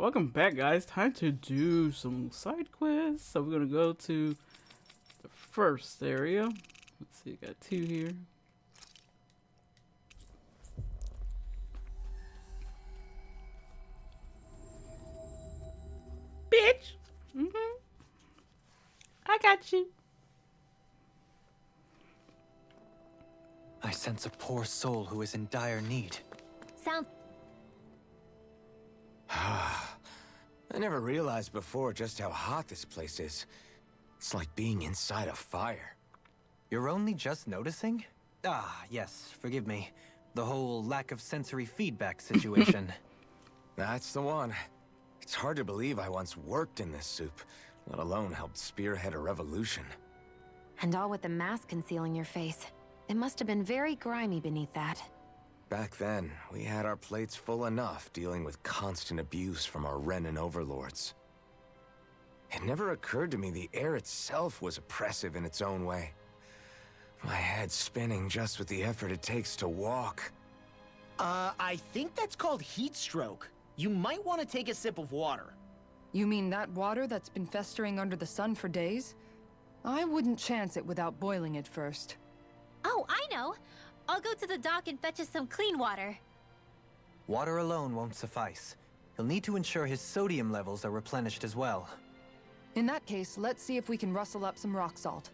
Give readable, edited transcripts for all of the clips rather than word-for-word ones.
welcome back, guys. Time to do some side quests. So we're gonna go to the first area. Let's see, got two here. Bitch. I got you. I sense a poor soul who is in dire need. Sounds. I never realized before just how hot this place is. It's like being inside a fire. You're only just noticing? Ah, yes, forgive me. The whole lack of sensory feedback situation. That's the one. It's hard to believe I once worked in this soup, let alone helped spearhead a revolution. And all with the mask concealing your face. It must have been very grimy beneath that. Back then, we had our plates full enough dealing with constant abuse from our Renan overlords. It never occurred to me the air itself was oppressive in its own way. My head's spinning just with the effort it takes to walk. I think that's called heat stroke. You might want to take a sip of water. You mean that water that's been festering under the sun for days? I wouldn't chance it without boiling it first. Oh, I know! I'll go to the dock and fetch us some clean water. Water alone won't suffice. He'll need to ensure his sodium levels are replenished as well. In that case, let's see if we can rustle up some rock salt.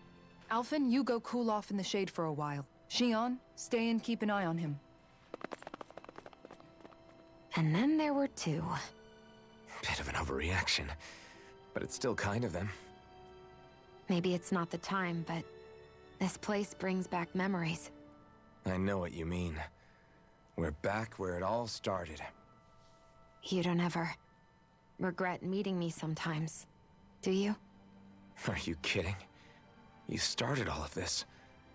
Alphen, you go cool off in the shade for a while. Shionne, stay and keep an eye on him. And then there were two. Bit of an overreaction, but it's still kind of them. Maybe it's not the time, but this place brings back memories. I know what you mean. We're back where it all started. You don't ever regret meeting me sometimes, do you? Are you kidding? You started all of this.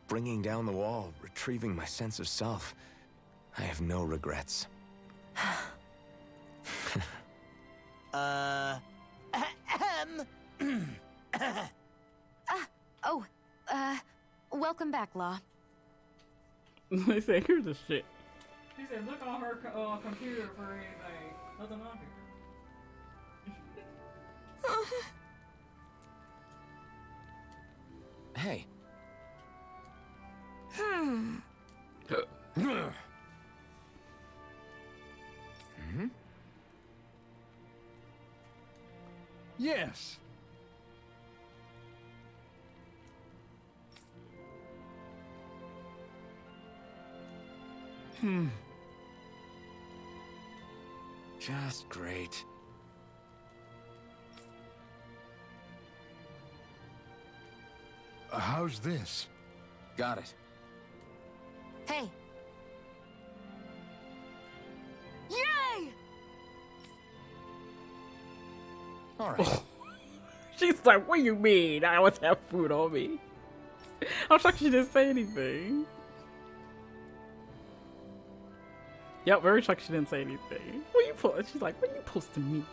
Bringing down the wall, retrieving my sense of self. I have no regrets. Welcome back, Law. They say, here's the shit. She said, look on her computer for anything. Nothing on here. Hey. Yes. Just great. How's this? Got it. Hey. Yay! All right. She's like, what do you mean? I always have food on me. I'm shocked she didn't say anything. Yep, very shocked she didn't say anything. What you post? She's like, what you posting me?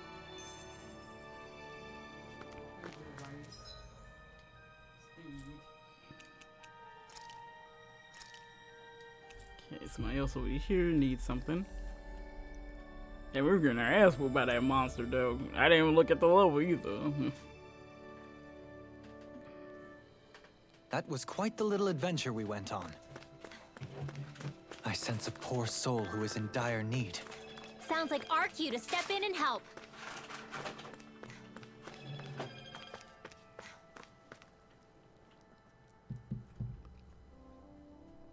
Okay, somebody else over here needs something. And we're getting our ass whooped by that monster, though. I didn't even look at the level either. That was quite the little adventure we went on. I sense a poor soul who is in dire need. Sounds like our cue to step in and help.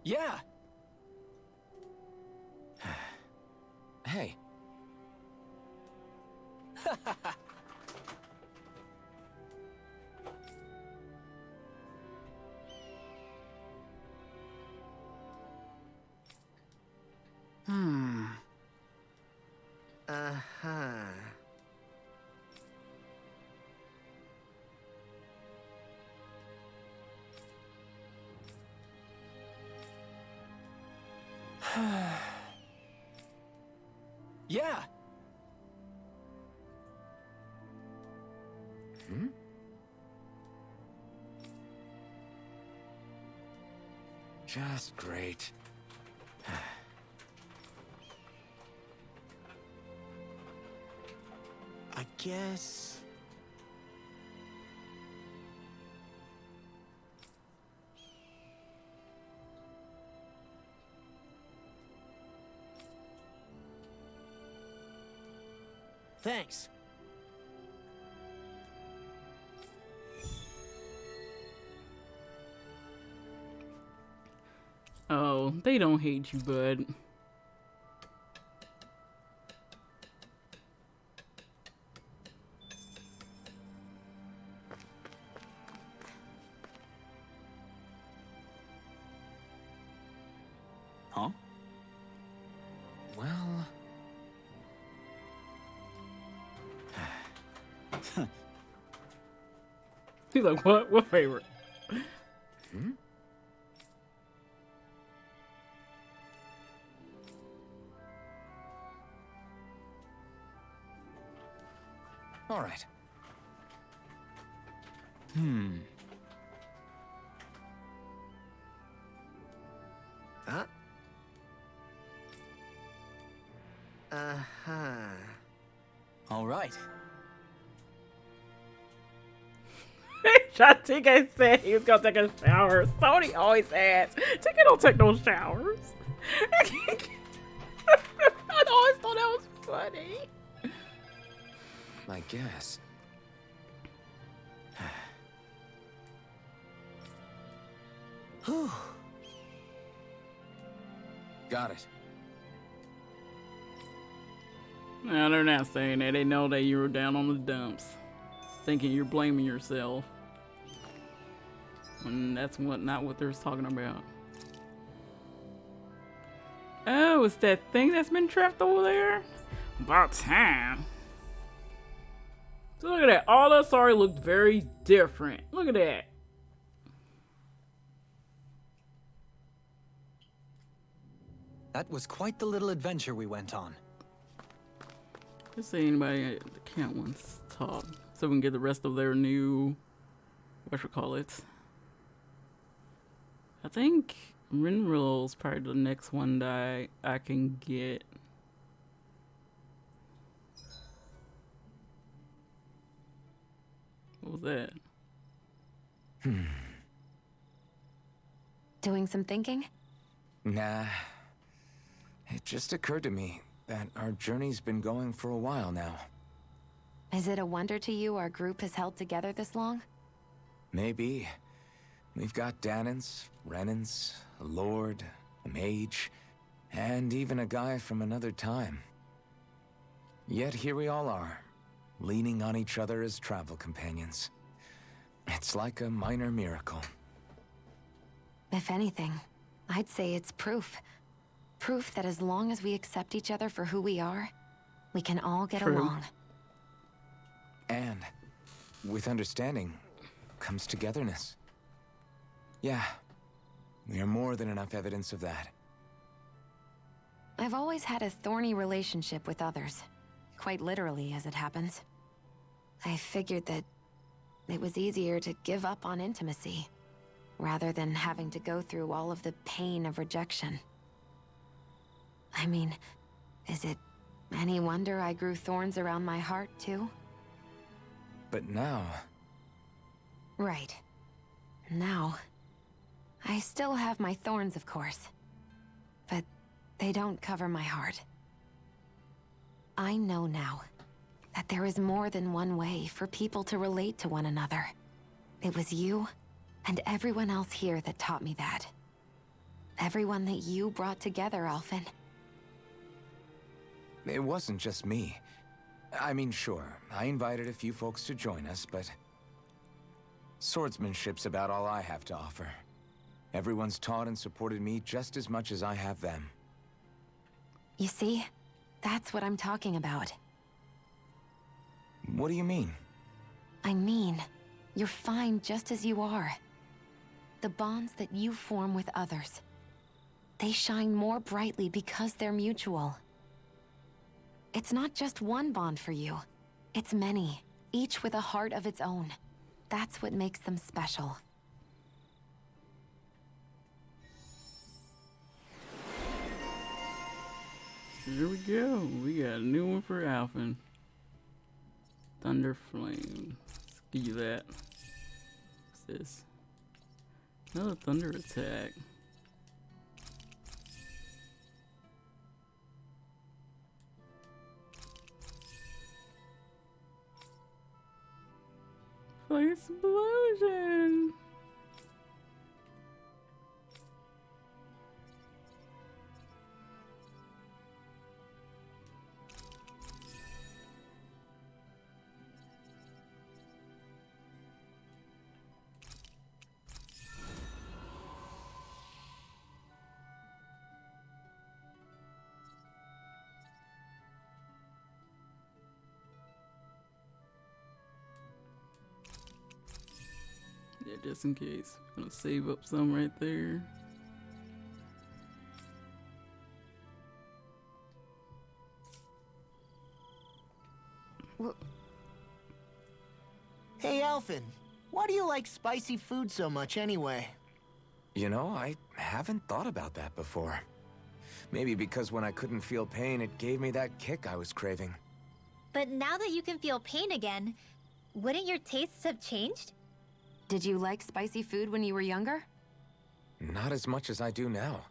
Yeah. Hey. Yeah. Just great. I guess... Thanks. Oh, they don't hate you, bud. Huh? Well... He's like, what? What favorite? Hmm? All right. Huh? Uh-huh. All right. Tika said he was gonna take a shower. Sony always asks. Tika don't take no showers. I always thought that was funny. I guess. Got it. No, they're not saying that. They know that you were down on the dumps, thinking you're blaming yourself. When that's not what they're talking about. Oh, it's that thing that's been trapped over there? About time. So look at that. All that sorry looked very different. Look at that. That was quite the little adventure we went on. Let's see anybody at the camp wants to talk, so we can get the rest of their new, whatchamacallits. I think Mineral's probably the next one that I can get. What was that? Doing some thinking? Nah. It just occurred to me that our journey's been going for a while now. Is it a wonder to you our group has held together this long? Maybe. We've got Dahnans, Renans, a lord, a mage, and even a guy from another time. Yet here we all are, leaning on each other as travel companions. It's like a minor miracle. If anything, I'd say it's proof. Proof that as long as we accept each other for who we are, we can all get True. along. And with understanding comes togetherness. Yeah, we are more than enough evidence of that. I've always had a thorny relationship with others. Quite literally, as it happens. I figured that it was easier to give up on intimacy, rather than having to go through all of the pain of rejection. I mean, is it any wonder I grew thorns around my heart, too? But now... Right. Now... I still have my thorns, of course. But they don't cover my heart. I know now that there is more than one way for people to relate to one another. It was you and everyone else here that taught me that. Everyone that you brought together, Alphen. It wasn't just me. I mean, sure, I invited a few folks to join us, but... swordsmanship's about all I have to offer. Everyone's taught and supported me just as much as I have them. You see? That's what I'm talking about. What do you mean? I mean, you're fine just as you are. The bonds that you form with others, they shine more brightly because they're mutual. It's not just one bond for you. It's many, each with a heart of its own. That's what makes them special. Here we go. We got a new one for Alphen. Thunder Flame. Let's give you that. What's this? Another thunder attack. Explosion. Yeah, just in case. I'm gonna save up some right there. Hey, Alphen, why do you like spicy food so much anyway? You know, I haven't thought about that before. Maybe because when I couldn't feel pain, it gave me that kick I was craving. But now that you can feel pain again, wouldn't your tastes have changed? Did you like spicy food when you were younger? Not as much as I do now.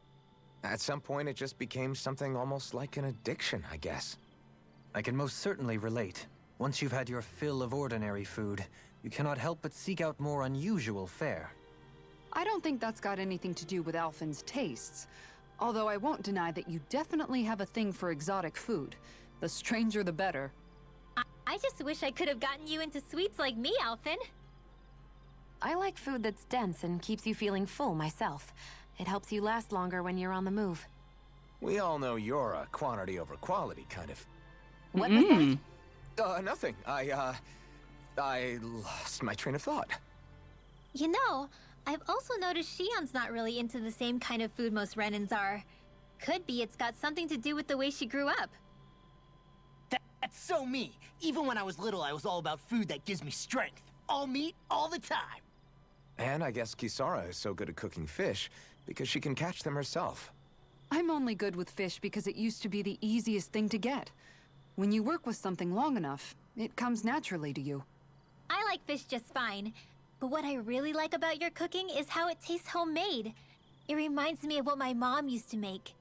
At some point, it just became something almost like an addiction, I guess. I can most certainly relate. Once you've had your fill of ordinary food, you cannot help but seek out more unusual fare. I don't think that's got anything to do with Alphen's tastes. Although I won't deny that you definitely have a thing for exotic food. The stranger the better. I just wish I could have gotten you into sweets like me, Alphen. I like food that's dense and keeps you feeling full myself. It helps you last longer when you're on the move. We all know you're a quantity over quality kind of... What was that? Nothing. I lost my train of thought. You know, I've also noticed Shionne's not really into the same kind of food most Renans are. Could be it's got something to do with the way she grew up. That's so me. Even when I was little, I was all about food that gives me strength. All meat, all the time. And I guess Kisara is so good at cooking fish because she can catch them herself. I'm only good with fish because it used to be the easiest thing to get. When you work with something long enough, it comes naturally to you. I like fish just fine. But what I really like about your cooking is how it tastes homemade. It reminds me of what my mom used to make.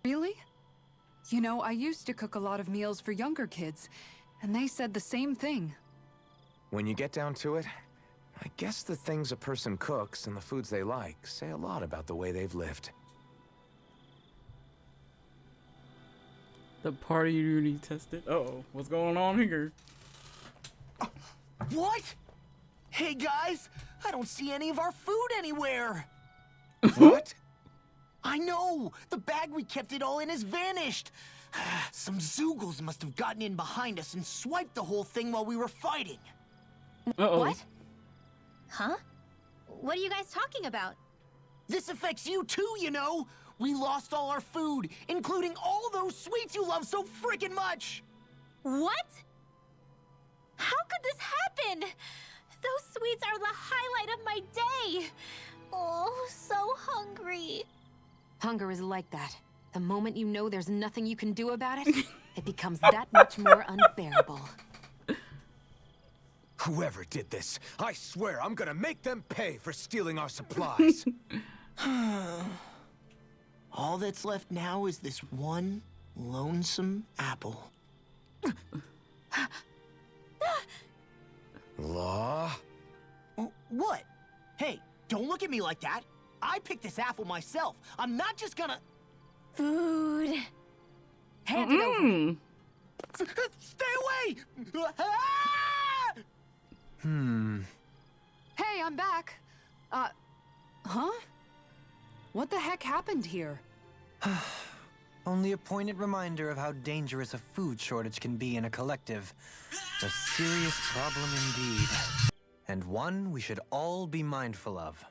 Really? You know, I used to cook a lot of meals for younger kids, and they said the same thing. When you get down to it, I guess the things a person cooks and the foods they like say a lot about the way they've lived. The party unity tested. Uh-oh, what's going on here? What? Hey guys, I don't see any of our food anywhere. What? I know! The bag we kept it all in has vanished! Some Zoogles must have gotten in behind us and swiped the whole thing while we were fighting. Uh-oh. What? Huh? What are you guys talking about? This affects you too, you know! We lost all our food, including all those sweets you love so freaking much! What? How could this happen? Those sweets are the highlight of my day! Oh, so hungry. Hunger is like that. The moment you know there's nothing you can do about it, it becomes that much more unbearable. Whoever did this, I swear I'm gonna make them pay for stealing our supplies. All that's left now is this one lonesome apple. Law? What? Hey, don't look at me like that. I picked this apple myself. I'm not just gonna... Food. Hand it over. Stay away! Hey, I'm back. Huh? What the heck happened here? Only a poignant reminder of how dangerous a food shortage can be in a collective. A serious problem indeed. And one we should all be mindful of.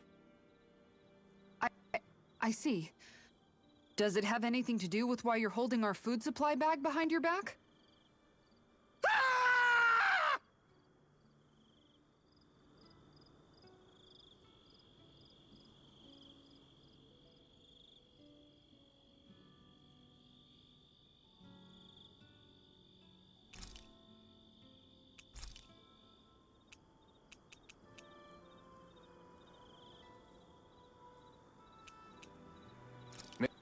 I see. Does it have anything to do with why you're holding our food supply bag behind your back?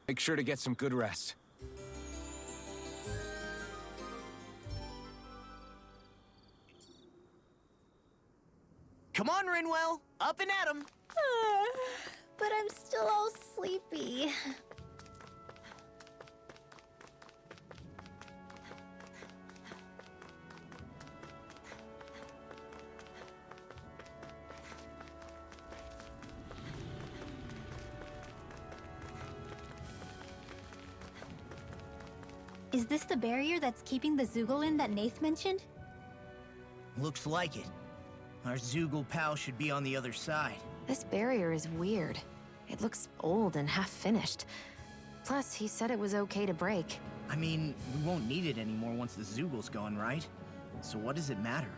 Make sure to get some good rest. Come on, Rinwell. Up and at 'em. But I'm still all sleepy. Is this the barrier that's keeping the Zoogle in that Nath mentioned? Looks like it. Our Zoogle pal should be on the other side. This barrier is weird. It looks old and half-finished. Plus, he said it was okay to break. I mean, we won't need it anymore once the Zoogle's gone, right? So what does it matter?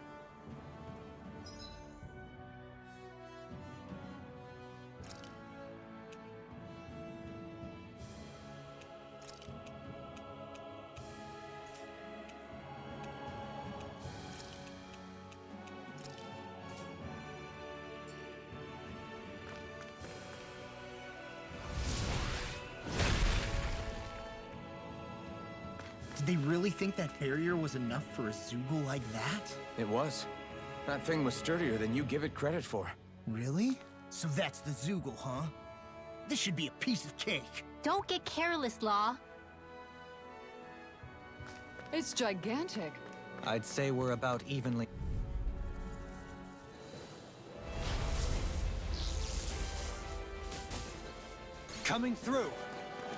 Did they really think that barrier was enough for a Zoogle like that? It was. That thing was sturdier than you give it credit for. Really? So that's the Zoogle, huh? This should be a piece of cake. Don't get careless, Law. It's gigantic. I'd say we're about evenly... Coming through!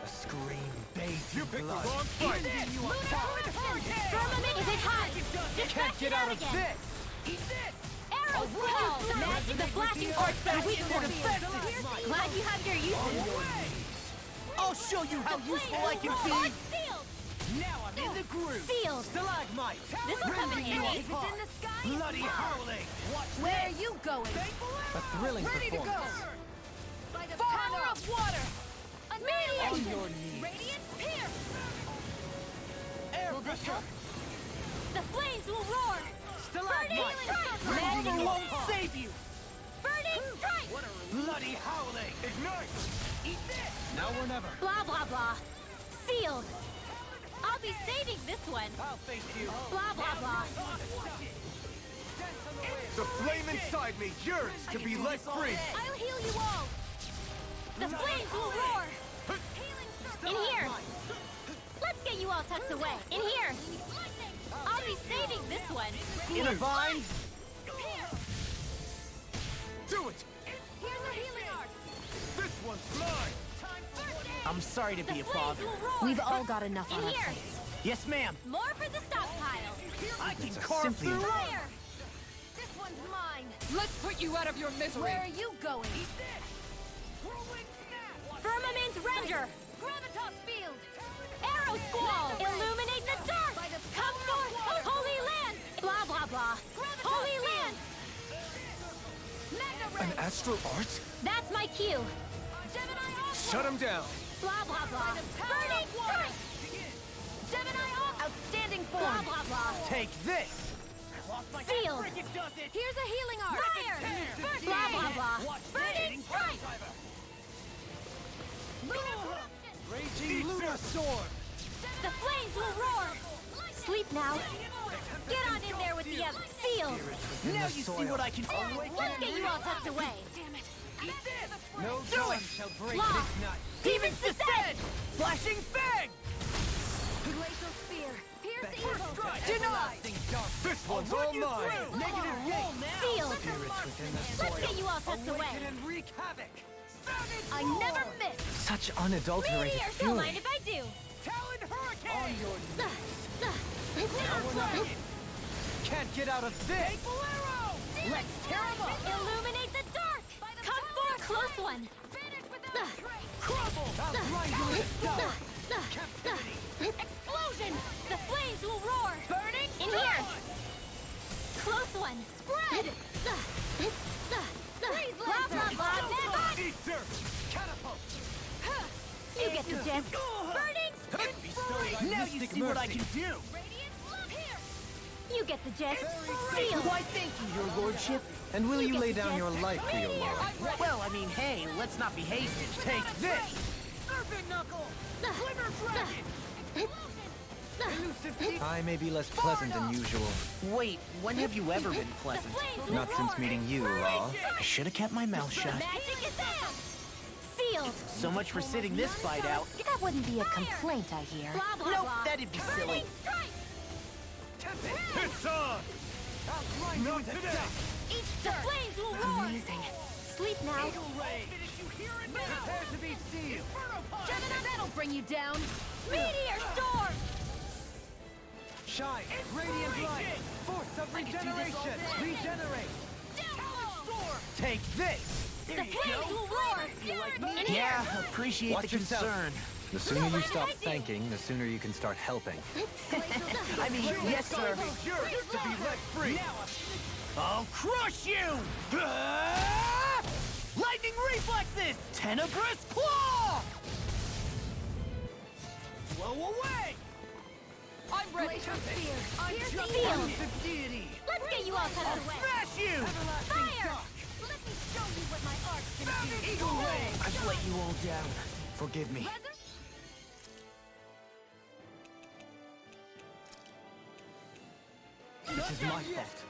A scream bathed in blood. Firmament, is it hot? Just can't get out of this! Eat this! Arrows fall! The flashing arcs are weak for defenses! Glad you have your uses. I'll show you how useful I can be! Sealed! Now I'm in the groove! Sealed! Stalagmite! This will come in handy. It's in the sky. Bloody howling! Where are you going? A thrilling performance. By the power of water! Annihilation! Radiant pierce! Will this help? The flames will roar! Stalagmite! Burning Lightning won't save you! Burning strike! Bloody howling! Ignite! Eat this! Now or never. Blah blah blah. Sealed. I'll be saving this one. I'll face you! Blah blah blah. The flame inside me yearns to be let free. I'll heal you all. The flames will roar. In here. Let's get you all tucked away. In here. I'll be saving this one. In a vine! Do it! Here's a healing art. This one's mine! I'm sorry to be a father. We've all got enough In on our here. plates. Yes, ma'am. More for the stockpile. I can carve simply through Fire. This one's mine. Let's put you out of your misery. Where are you going? Firmament render. Gravitas field. Arrow squall. Illuminate the dark. Come forth, holy land. Blah blah blah. Holy land. An astral art? That's my cue. Shut him down! Blah blah blah. Burning strike. Gemini off. Outstanding form. Blah blah blah. Take this! Sealed. Here's a healing art. Fire. Blah blah blah. Burning strike. Raging Lunar Storm! The flames will roar. Sleep now. Get on in there with the others. Sealed. Now you see what I can do! Let's get you all tucked away. No Do gun it! shall break Law. this nut. Demons descend. Flashing Fang! Glacial spear. Pierce evil. Denied! This one's all mine! Negative roll now! Sealed. Within the Let's get you all tucked away. and wreak havoc. I never miss. Such unadulterated Meteors, don't fury. mind if I do. Talon Hurricane! Can't get out of this. Let's tear him up! Illuminate the dark. Come forth, close one. Crumble! Explosion! The flames will roar. Burning. In here. Close one. Spread. Blah blah blah. Ether! Catapult! You get the gist. Burning. Now you see what I can do! You get the gist. Sealed. Why, thank you, your lordship. And will you lay down your life for your lord? Well, I mean, hey, let's not be hasty. Take this! I may be less pleasant than usual. Wait, when have you ever been pleasant? Not since meeting you, Law. I should have kept my mouth shut. Magic is out! Sealed! So much for sitting this fight out. That wouldn't be a complaint, I hear. Blah, blah, Nope, blah. that'd be silly. It's on! Not today! The flames will roar! Amazing. Sleep now. Prepare to be sealed! Gemini, that'll bring you down! Meteor storm! Shine! Radiant light! Force of regeneration! Regenerate! Take this! The flames will roar! In here! Yeah, appreciate Watch the yourself. concern. The sooner you stop thanking, the sooner you can start helping. I mean, yes, sir. Yours to be let free! I'll crush you! Lightning reflexes! Tenebrous claw! Blow away! I'm ready. I'm just sealed! Deity! Let's get you all out of the way! Smash you! Fire! Let me show you what my art's gonna do! Eagle ray! I've let you all down. Forgive me. This is my fault.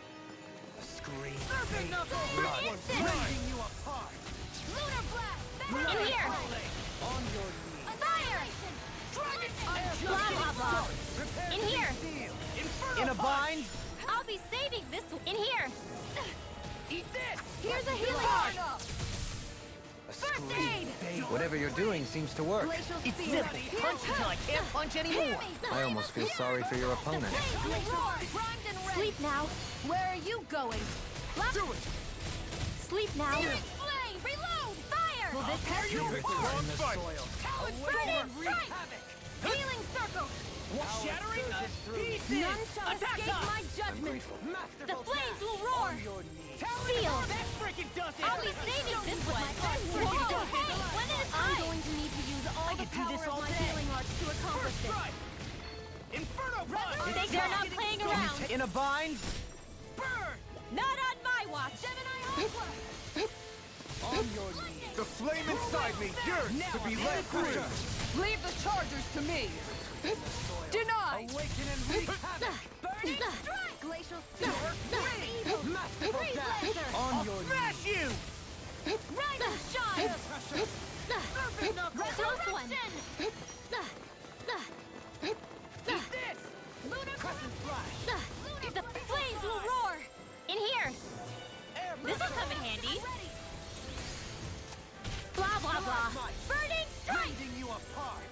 Scream. Blood rending you apart! Lunar blast! In here! On your knees! Fire! Blah, blah, blah. In here! In a bind? I'll be saving this one. In here! Eat this! Here's a healing art! A First scream. aid! Whatever you're doing seems to work. It's simple. Punch until I can't punch anymore. I almost feel sorry for your opponent. Sleep now. Where are you going? Do it! Sleep now. Flame! Reload! Fire! Will this help you? Wrong fight! Burning strike! Healing circle! Shattering us pieces! None shall escape my judgment! The flames will roar! Sealed! That freaking does it! I'll be saving this one! Whoa, hey! When is I'm going to need to use all the could do this power all of my day. healing arts to accomplish this. Inferno punch! They're not playing around! In a bind? Not on my watch! On your knees! The flame inside me yearns to be let free! Leave the chargers to me. Denied. Awaken and wreak havoc! Burning strike! Glacial spear! Masterful Freeze dash! laser! On your Smash you! Rise and shine! Close one! Lunar Crescent flash! The flames will roar! In here! This'll come in handy! Blah, blah, blah! Burning strike! Rending you apart!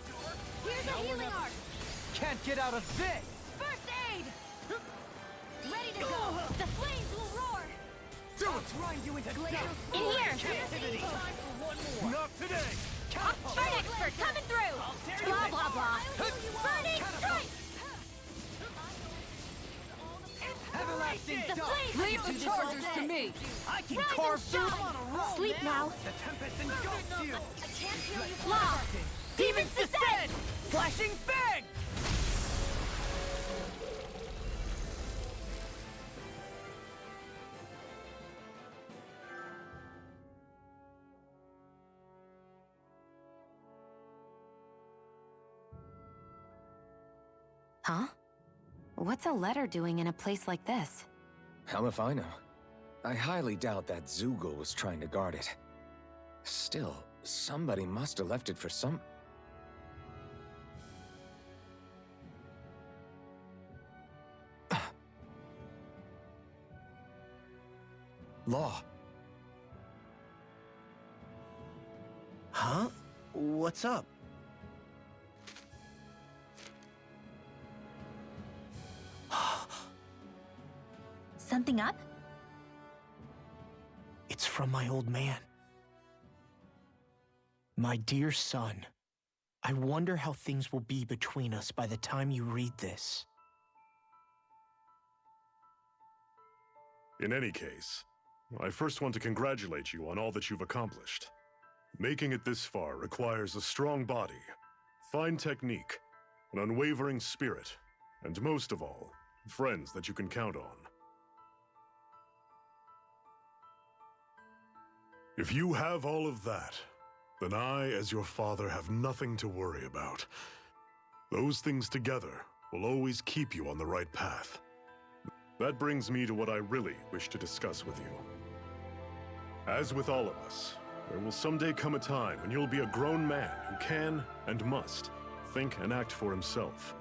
Here's a healing art! Can't get out of this! First aid! Ready to go! The flames will roar! Do it! Grind you into dust! In here! Not today! Burn expert coming through! Blah, blah, blah! Burning strike! Everlasting The dust! flames Leave the chargers to me. I can Rise carve and through shine! on a roll Sleep now. The tempest engulfs you! Law! Demons descend! Flashing fang! Huh? What's a letter doing in a place like this? Hell if I know. I highly doubt that Zoogle was trying to guard it. Still, somebody must have left it for some... Law. Huh? What's up? Something up? It's from my old man. My dear son, I wonder how things will be between us by the time you read this. In any case, I first want to congratulate you on all that you've accomplished. Making it this far requires a strong body, fine technique, an unwavering spirit, and most of all, friends that you can count on. If you have all of that, then I, as your father, have nothing to worry about. Those things together will always keep you on the right path. That brings me to what I really wish to discuss with you. As with all of us, there will someday come a time when you'll be a grown man who can and must think and act for himself.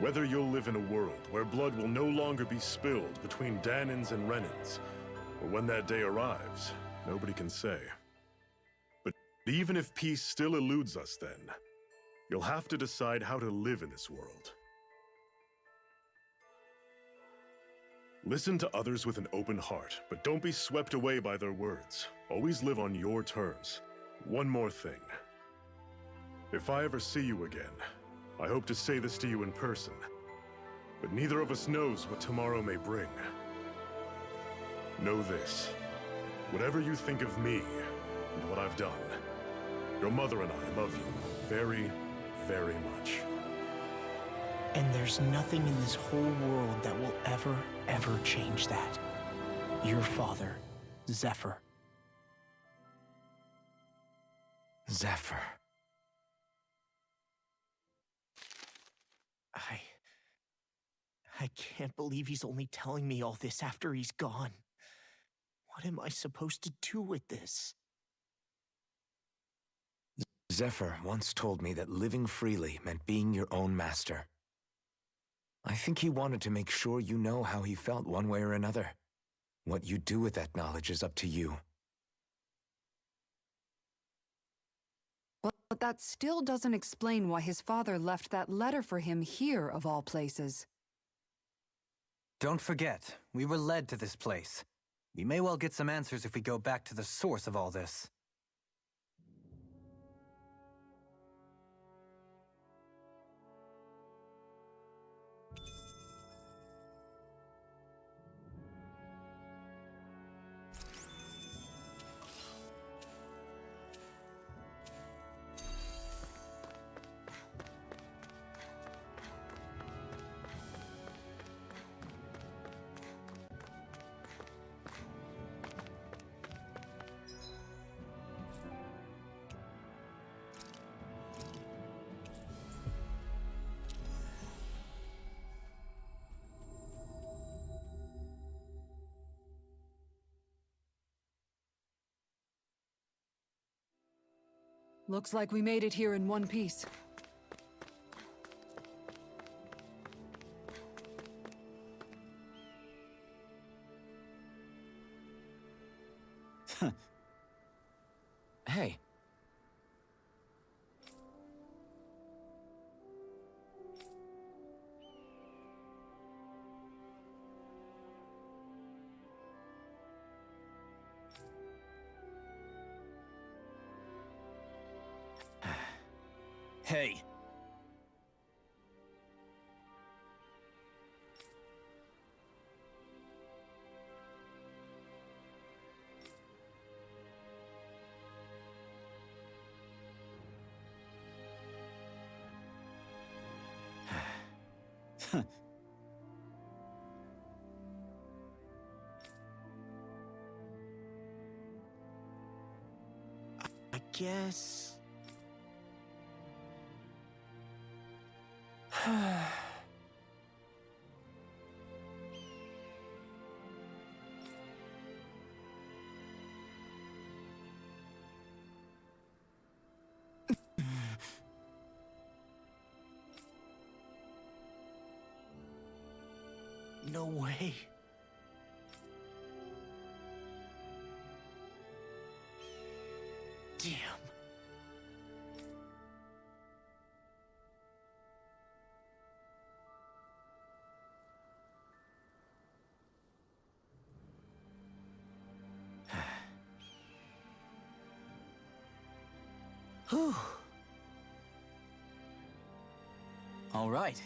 Whether you'll live in a world where blood will no longer be spilled between Dahnans and Renans, or when that day arrives, nobody can say. But even if peace still eludes us then, you'll have to decide how to live in this world. Listen to others with an open heart, but don't be swept away by their words. Always live on your terms. One more thing. If I ever see you again, I hope to say this to you in person, but neither of us knows what tomorrow may bring. Know this. Whatever you think of me and what I've done, your mother and I love you very, very much. And there's nothing in this whole world that will ever change that. Your father, Zephyr. Zephyr. I can't believe he's only telling me all this after he's gone. What am I supposed to do with this? Zephyr once told me that living freely meant being your own master. I think he wanted to make sure you know how he felt one way or another. What you do with that knowledge is up to you. But that still doesn't explain why his father left that letter for him here, of all places. Don't forget, we were led to this place. We may well get some answers if we go back to the source of all this. Looks like we made it here in one piece. Hey. Hey. I guess... No way. Damn. Whew. All right.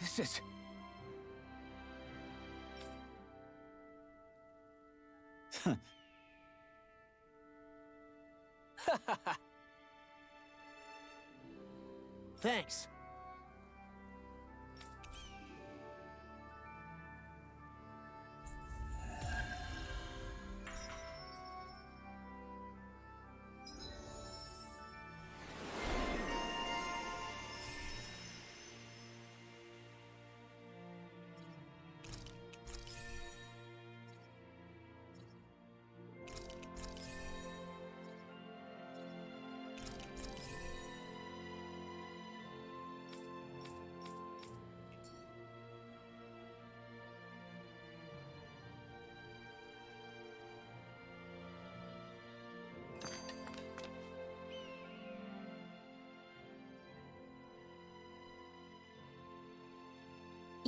This is... Thanks.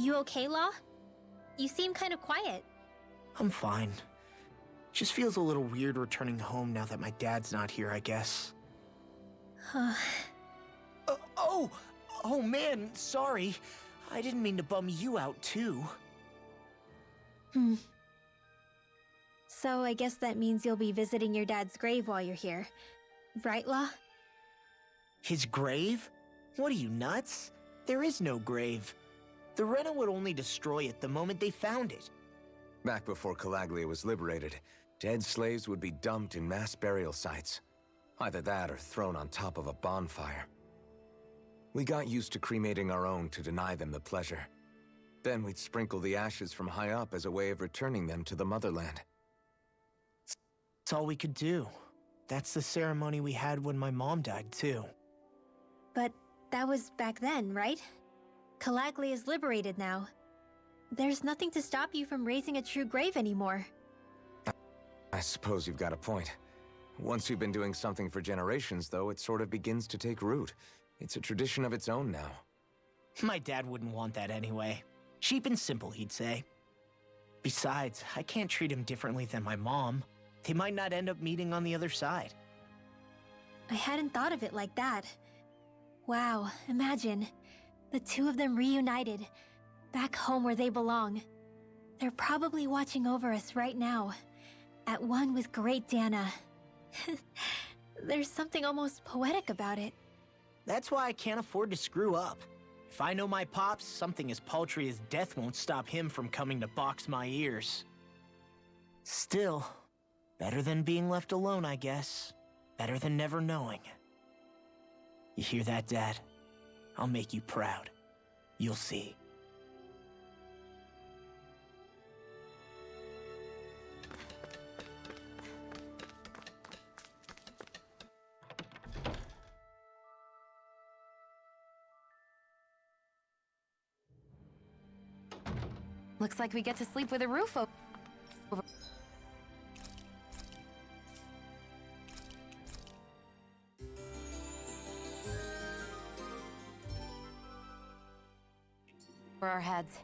You okay, Law? You seem kind of quiet. I'm fine. Just feels a little weird returning home now that my dad's not here, I guess. Oh man, sorry. I didn't mean to bum you out too. So I guess that means you'll be visiting your dad's grave while you're here. Right, Law? His grave? What are you, nuts? There is no grave. The Rena would only destroy it the moment they found it. Back before Calaglia was liberated, dead slaves would be dumped in mass burial sites. Either that or thrown on top of a bonfire. We got used to cremating our own to deny them the pleasure. Then we'd sprinkle the ashes from high up as a way of returning them to the motherland. That's all we could do. That's the ceremony we had when my mom died, too. But that was back then, right? Calaglia is liberated now. There's nothing to stop you from raising a true grave anymore. I suppose you've got a point. Once you've been doing something for generations, though, it sort of begins to take root. It's a tradition of its own now. My dad wouldn't want that anyway. Cheap and simple, he'd say. Besides, I can't treat him differently than my mom. They might not end up meeting on the other side. I hadn't thought of it like that. Wow, imagine. The two of them reunited, back home where they belong. They're probably watching over us right now, at one with great Dahna. There's something almost poetic about it. That's why I can't afford to screw up. If I know my pops, something as paltry as death won't stop him from coming to box my ears. Still, better than being left alone, I guess. Better than never knowing. You hear that, Dad? I'll make you proud. You'll see. Looks like we get to sleep with a roof over. Over our heads.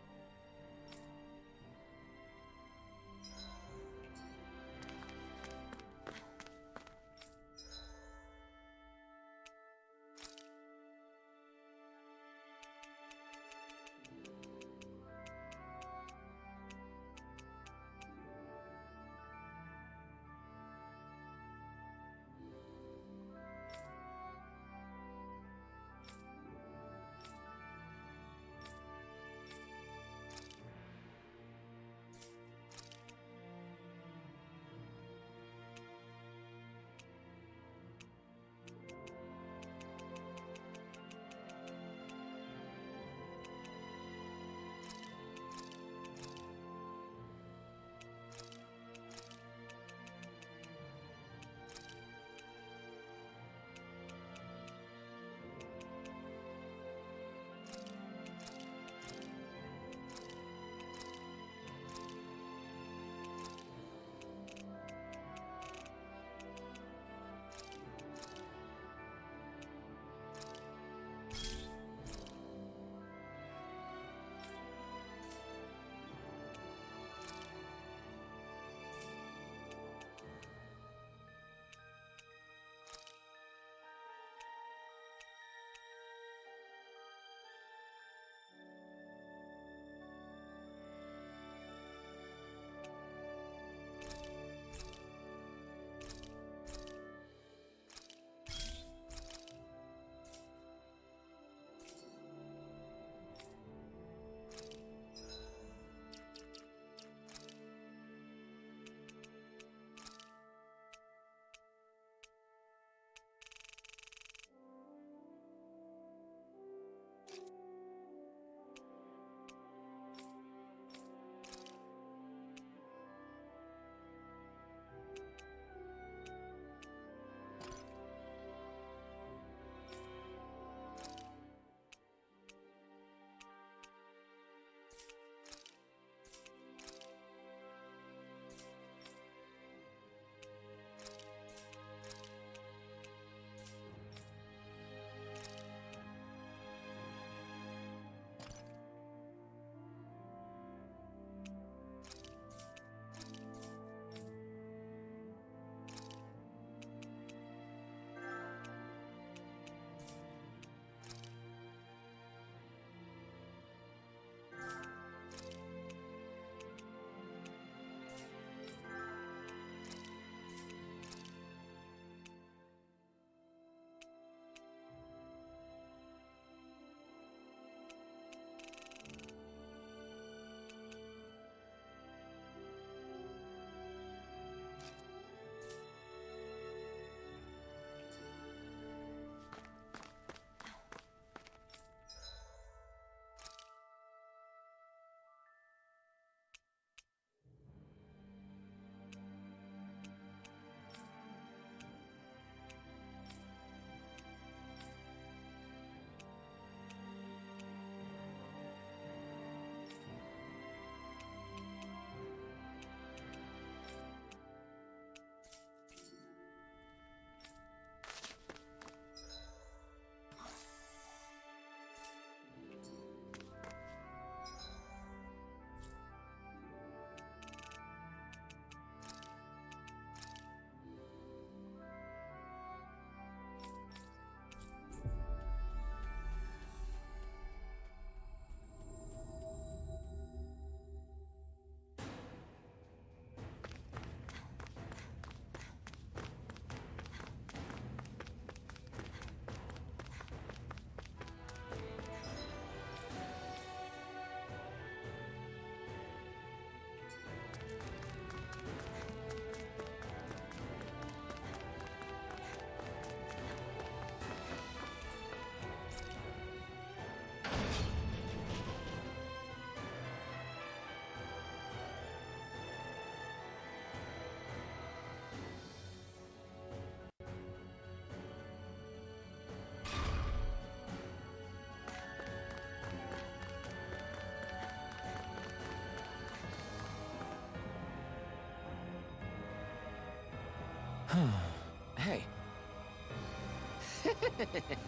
Hey.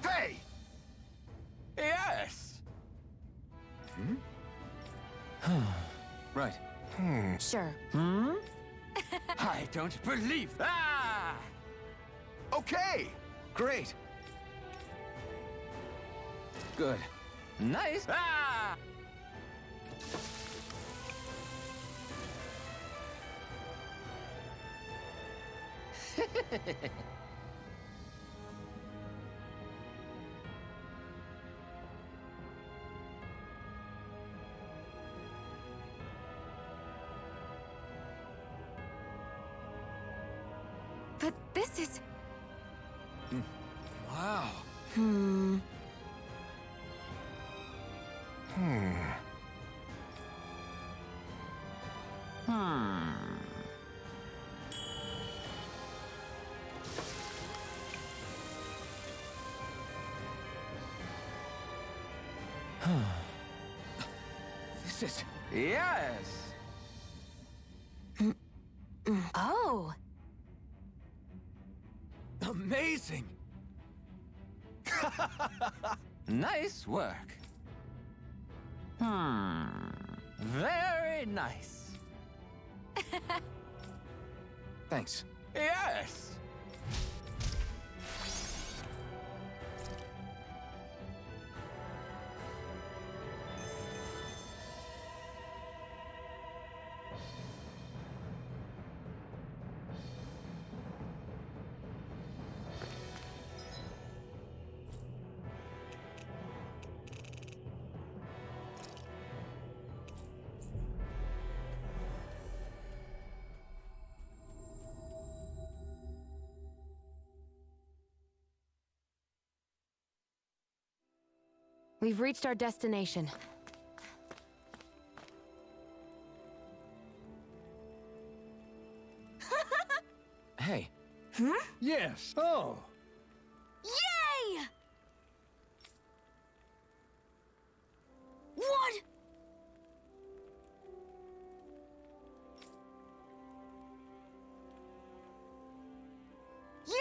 Hey! Yes! Right. Sure. I don't believe. Ah! Okay! Great. Good. Nice. Ah! But this is... Wow. This is... Yes! Oh! Amazing! Nice work. Very nice. Thanks. Yes! We've reached our destination. Hey. Yes. Oh. Yay! What? Yeah!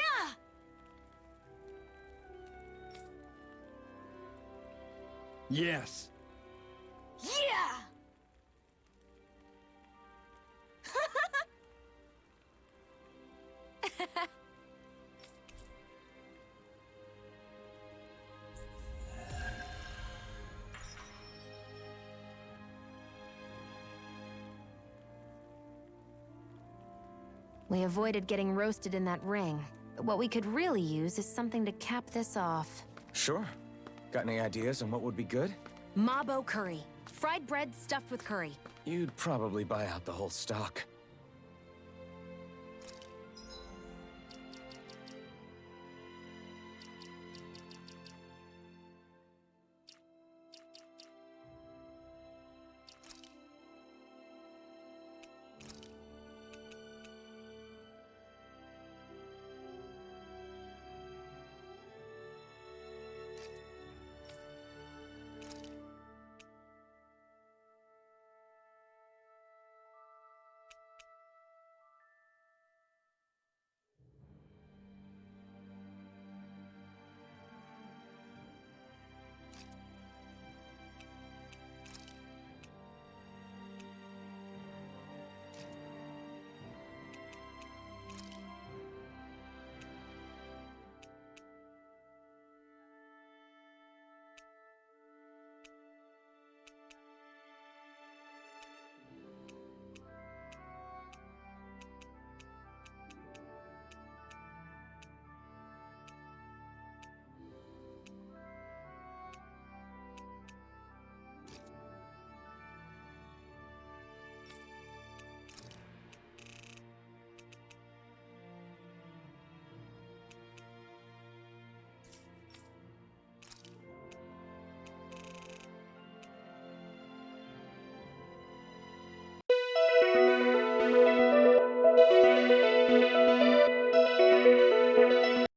Yes. Yeah! We avoided getting roasted in that ring, but what we could really use is something to cap this off. Sure. Got any ideas on what would be good? Mabo curry. Fried bread stuffed with curry. You'd probably buy out the whole stock.